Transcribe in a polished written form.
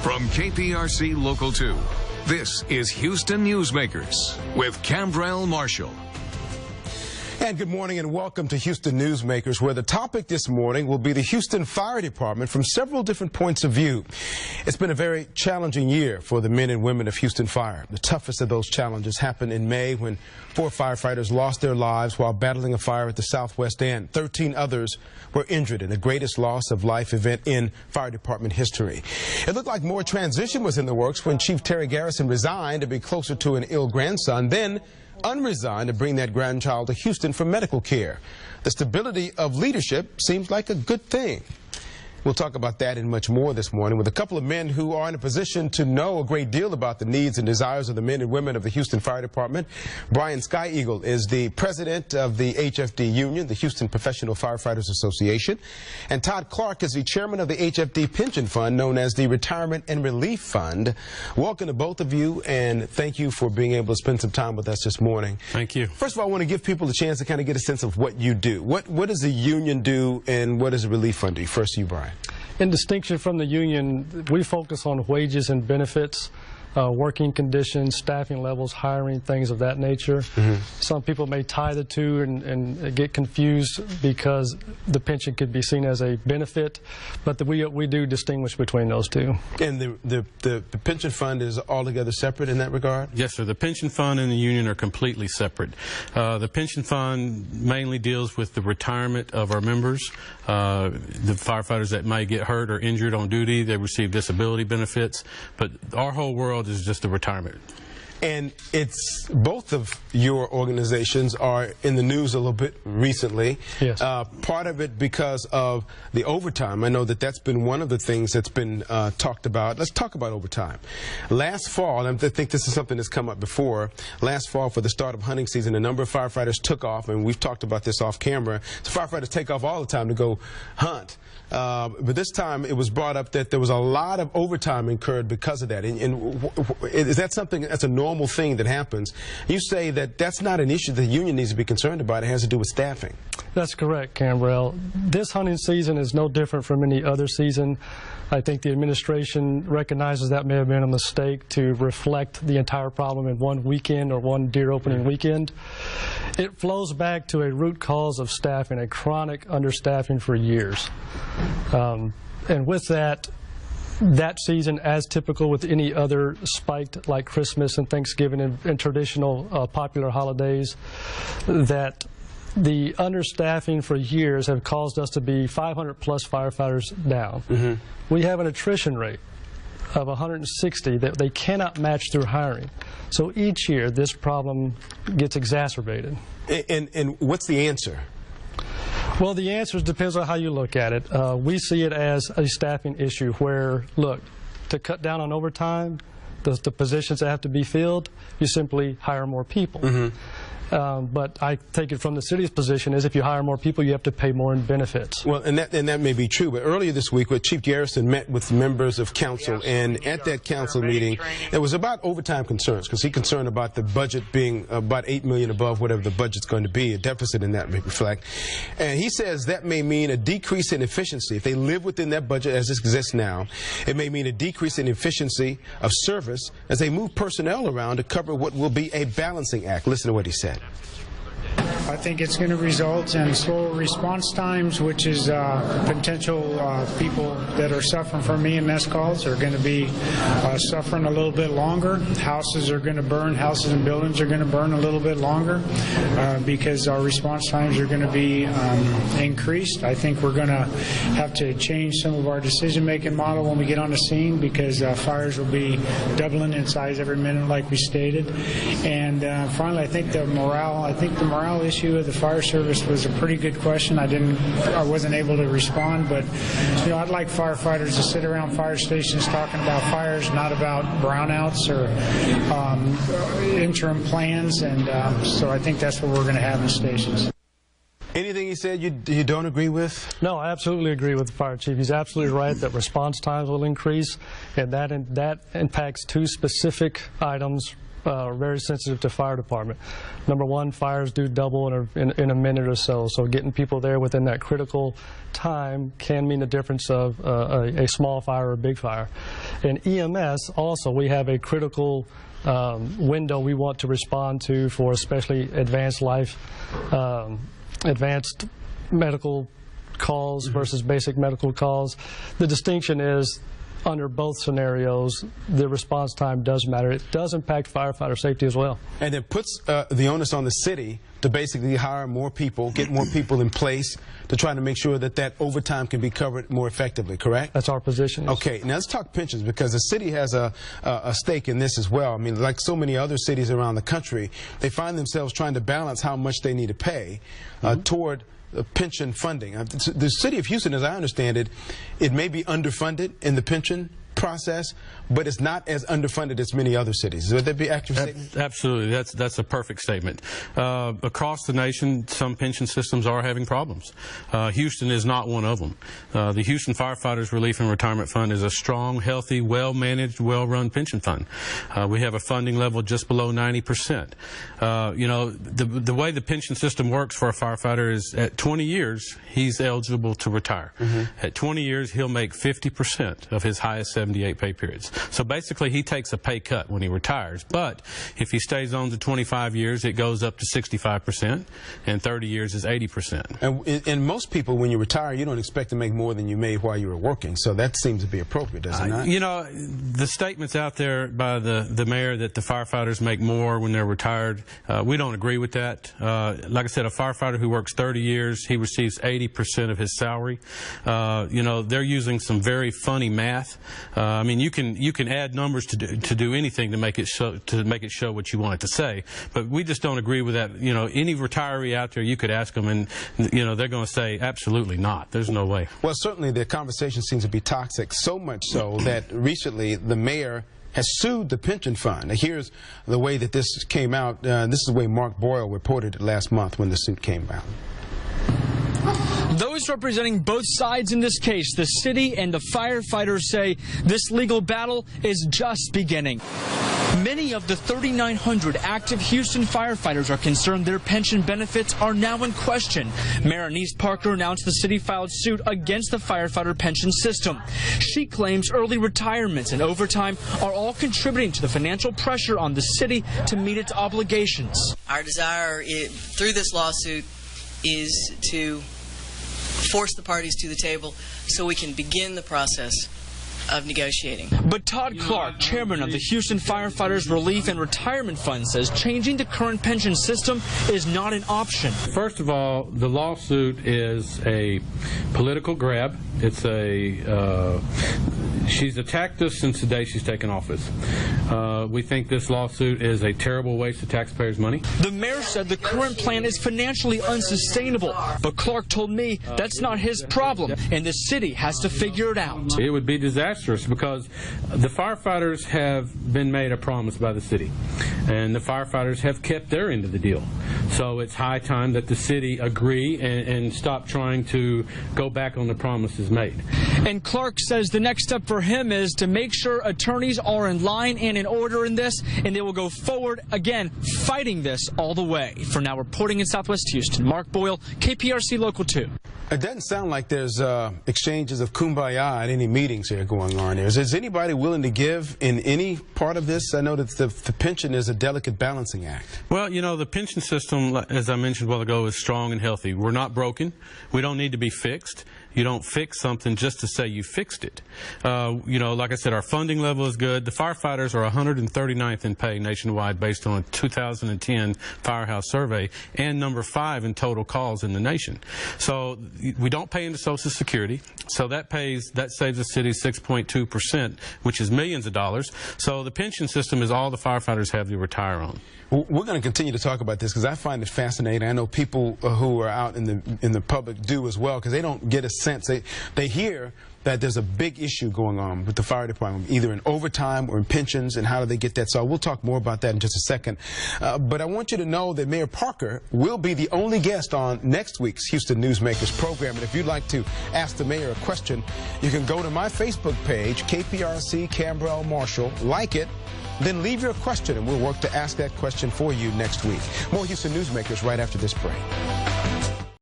From KPRC Local 2, this is Houston Newsmakers with Khambrel Marshall. And good morning and welcome to Houston Newsmakers, where the topic this morning will be the Houston Fire Department from several different points of view. It's been a very challenging year for the men and women of Houston Fire. The toughest of those challenges happened in May when 4 firefighters lost their lives while battling a fire at the southwest end. 13 others were injured in the greatest loss of life event in fire department history. It looked like more transition was in the works when Chief Terry Garrison resigned to be closer to an ill grandson, then unresigned to bring that grandchild to Houston for medical care. The stability of leadership seems like a good thing. We'll talk about that and much more this morning with a couple of men who are in a position to know a great deal about the needs and desires of the men and women of the Houston Fire Department. Brian Sky Eagle is the president of the HFD Union, the Houston Professional Firefighters Association. And Todd Clark is the chairman of the HFD Pension Fund, known as the Retirement and Relief Fund. Welcome to both of you, and thank you for being able to spend some time with us this morning. Thank you. First of all, I want to give people a chance to kind of get a sense of what you do. What does the union do, and what does the relief fund do? First, you, Brian. In distinction from the union, we focus on wages and benefits, working conditions, staffing levels, hiring, things of that nature. Some people may tie the two and get confused because the pension could be seen as a benefit, but we do distinguish between those two. And the pension fund is altogether separate in that regard? Yes, sir. The pension fund and the union are completely separate. The pension fund mainly deals with the retirement of our members. The firefighters that may get hurt or injured on duty, they receive disability benefits, but our whole world is just the retirement. And it's both of your organizations are in the news a little bit recently. Yes. Part of it because of the overtime. I know that that's been one of the things that's been talked about. Let's talk about overtime. Last fall, and I think this is something that's come up before, last fall for the start of hunting season, a number of firefighters took off, and we've talked about this off camera. So firefighters take off all the time to go hunt. But this time it was brought up that there was a lot of overtime incurred because of that. And is that something that's a normal thing that happens? You say that that's not an issue the union needs to be concerned about. It has to do with staffing. That's correct, Khambrel. This hunting season is no different from any other season. I think the administration recognizes that may have been a mistake to reflect the entire problem in one weekend or one deer opening weekend. It flows back to a root cause of staffing, a chronic understaffing for years. And with that season, as typical with any other spiked like Christmas and Thanksgiving and traditional popular holidays, that the understaffing for years have caused us to be 500 plus firefighters down. We have an attrition rate of 160 that they cannot match through hiring. So each year this problem gets exacerbated. And what's the answer? Well, the answer depends on how you look at it. We see it as a staffing issue where, look, to cut down on overtime, the positions that have to be filled, you simply hire more people. But I take it from the city's position is if you hire more people, you have to pay more in benefits. Well, and that may be true. But earlier this week, Chief Garrison met with members of council, and at that council meeting, it was about overtime concerns, because he's concerned about the budget being about $8 million above whatever the budget's going to be, a deficit in that may reflect. And he says that may mean a decrease in efficiency. If they live within that budget as it exists now, it may mean a decrease in efficiency of service as they move personnel around to cover what will be a balancing act. Listen to what he said. I think it's going to result in slower response times, which is potential people that are suffering from EMS calls are going to be suffering a little bit longer. Houses are going to burn, houses and buildings are going to burn a little bit longer because our response times are going to be increased. I think we're going to have to change some of our decision-making model when we get on the scene, because fires will be doubling in size every minute, like we stated. And finally, I think the morale issue of the fire service was a pretty good question. I wasn't able to respond, but you know, I'd like firefighters to sit around fire stations talking about fires, not about brownouts or interim plans, and so I think that's what we're going to have in stations. Anything he said you don't agree with? No, I absolutely agree with the fire chief. He's absolutely right that response times will increase, and that impacts two specific items: are very sensitive to fire department. Number one, fires do double in a minute or so, so getting people there within that critical time can mean the difference of a small fire or a big fire. In EMS, also, we have a critical window we want to respond to for especially advanced medical calls versus basic medical calls. The distinction is, under both scenarios, the response time does matter. It does impact firefighter safety as well. And it puts the onus on the city to basically hire more people, get more people in place to try to make sure that that overtime can be covered more effectively, correct? That's our position. Yes. Okay, now let's talk pensions, because the city has a stake in this as well. I mean, like so many other cities around the country, they find themselves trying to balance how much they need to pay toward pension funding. The city of Houston, as I understand it, it may be underfunded in the pension process, but it's not as underfunded as many other cities. Would that be an accurate statement? Absolutely. That's a perfect statement. Across the nation, some pension systems are having problems. Houston is not one of them. The Houston Firefighters Relief and Retirement Fund is a strong, healthy, well-managed, well-run pension fund. We have a funding level just below 90%. You know, the way the pension system works for a firefighter is at 20 years, he's eligible to retire. At 20 years, he'll make 50% of his highest 78 pay periods. So basically, he takes a pay cut when he retires. But if he stays on to 25 years, it goes up to 65%, and 30 years is 80%. And most people, when you retire, you don't expect to make more than you made while you were working. So that seems to be appropriate, does it not? You know, the statements out there by the mayor that the firefighters make more when they're retired, we don't agree with that. Like I said, a firefighter who works 30 years, he receives 80% of his salary. You know, they're using some very funny math. I mean, you can add numbers to do anything to make it show what you want it to say, but we just don't agree with that. You know, any retiree out there, you could ask them, and you know they're going to say absolutely not. There's no way. Well, certainly the conversation seems to be toxic, so much so that recently the mayor has sued the pension fund. Now, here's the way that this came out. This is the way Mark Boyle reported it last month when the suit came out. Those representing both sides in this case, the city and the firefighters, say this legal battle is just beginning. Many of the 3,900 active Houston firefighters are concerned their pension benefits are now in question. Mayor Anise Parker announced the city filed suit against the firefighter pension system. She claims early retirements and overtime are all contributing to the financial pressure on the city to meet its obligations. Our desire through this lawsuit is to force the parties to the table so we can begin the process of negotiating. But Todd Clark, chairman of the Houston Firefighters Relief and Retirement Fund, says changing the current pension system is not an option. First of all, the lawsuit is a political grab. It's she's attacked us since the day she's taken office. We think this lawsuit is a terrible waste of taxpayers' money. The mayor said the current plan is financially unsustainable, but Clark told me that's not his problem, and the city has to figure it out. It would be disastrous because the firefighters have been made a promise by the city, and the firefighters have kept their end of the deal. So it's high time that the city agree and stop trying to go back on the promises made. And Clark says the next step for him is to make sure attorneys are in line and in order in this, and they will go forward again, fighting this all the way. For now, reporting in Southwest Houston, Mark Boyle, KPRC Local 2. It doesn't sound like there's exchanges of kumbaya at any meetings here going on. Is anybody willing to give in any part of this? I know that the pension is a delicate balancing act. Well, you know, the pension system, as I mentioned a while ago, is strong and healthy. We're not broken. We don't need to be fixed. You don't fix something just to say you fixed it. You know, like I said, our funding level is good. The firefighters are 139th in pay nationwide based on a 2010 Firehouse survey, and number 5 in total calls in the nation. So we don't pay into Social Security, so that saves the city 6.2%, which is millions of dollars. So the pension system is all the firefighters have to retire on. We're going to continue to talk about this because I find it fascinating. I know people who are out in the public do as well, because they don't get a sense. They hear that there's a big issue going on with the fire department, either in overtime or in pensions, and how do they get that. So we'll talk more about that in just a second. But I want you to know that Mayor Parker will be the only guest on next week's Houston Newsmakers program. And if you'd like to ask the mayor a question, you can go to my Facebook page, KPRC Khambrel Marshall, like it, then leave your question and we'll work to ask that question for you next week. More Houston Newsmakers right after this break.